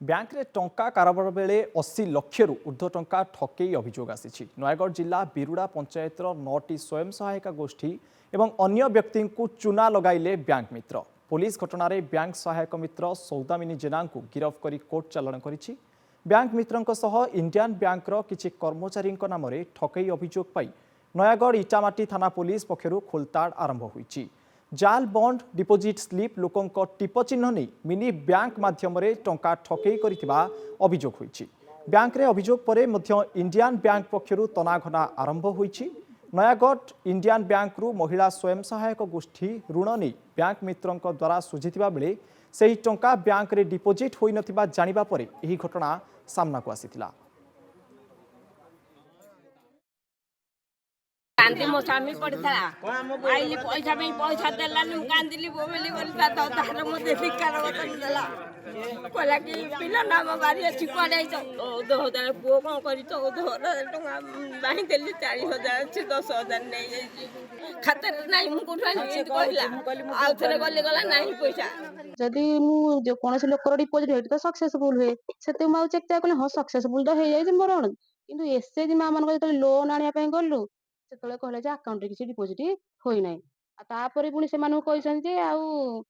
Bank रे टंका कारोबार बेले 80 लक्ष रु ऊर्ध्व टंका ठकई अभियोग आसी नयगढ़ जिला बिरुड़ा पंचायत 9टी स्वयं सहायिका गोष्ठी एवं अन्य व्यक्ति को चूना लगाइले बैंक मित्र। पुलिस घटना बैंक सहायक मित्र सौदामिनी जेना को गिरफ्त कर कोर्ट चालाण करिछि। बैंक मित्रंक सह इंडियन बैंक किछि कर्मचारी नाम ठकई अभियोग पाई नयगढ़ इटामाटी थाना पुलिस पक्षरु खोलताड़ आरंभ होइछि। जाल बॉन्ड डिपोजिट स्लिप लोकों टिप चिन्ह नहीं मिनी बैंक माध्यम टंका ठकई करिथिबा अभियोग होइछि। बैंक रे अभियोग परे मध्य इंडियन बैंक पक्षरु तनाघना आरंभ होइछि। नयागढ़ इंडियन बैंक रु महिला स्वयं सहायक गोष्ठी ऋण नहीं बैंक मित्रों द्वारा सुझिथिबा बेले सेही टंका बैंक रे डिपोजिट होई नथिबा जानिबा परे एही घटना सामना को आसीथिला। कांदी मो स्वामी पड़ता आइली पैसा में पैसा देलानी कांदिली बोबेली बोलता तो तार मते फिकार वतन देला कोला की पिला नाम बारी अछि कोडे तो 2000 पुओ कोन करी तो 2000 टका बाही देली 40,000 अछि 10,000 नै जाई खाते नाही मु कोठा कहला आ थरे गला नाही पैसा जदि मु जो कोनोसी लोकर डिपोजिट हेट तो सक्सेसफुल हुए सेते मु चेक ता कहले हां सक्सेसफुल तो हे जाई मोर किंतु एसएजी मा मन को लोन आनिया पे गलु से कहले जे अकाउंट किसी डिपोजिट होई नाही आ तापरे पुनी से मानु कहसन जे आउ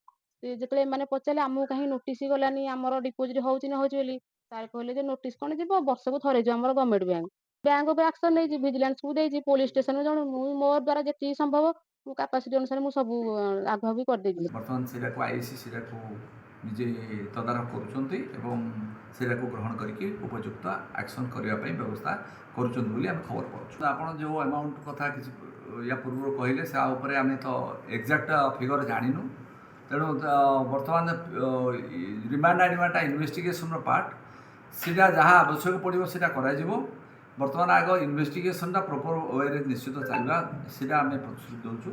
जेतले माने पचाले आमु कहीं नोटिस गलानी हमर डिपोजिट होउची न होउची बोली तार कहले जे नोटिस कोन जेबो वर्ष को थरे जे हमर गवर्नमेंट बैंक पे एक्शन नै जी विजिलेंस को देजी पुलिस स्टेशन जण मोर द्वारा जेती संभव मु कैपेसिटी अनुसार मु सब आग्रह भी कर देजी। वर्तमान सेटा को आईसी सेटा को निजे तदारख करुचंती एवं सेटा को ग्रहण करके उपयुक्त एक्शन करबा पई व्यवस्था करुचंत बोली हम खबर पाउछु। आपण जो अमाउंट कथा किछि या पूर्व कहले से ऊपर आमे तो एग्जैक्ट फिगर जानिनु तेणु वर्तमान रिमांड आनिबाटा इन्वेस्टिगेशन पार्ट सीधा जहाँ आवश्यक पड़ो सीटा कराजिबो। वर्तमान आग इन्वेस्टिगेशन प्रॉपर वे निश्चित चलवा सीधा आम प्रतिश्रुति दौचु।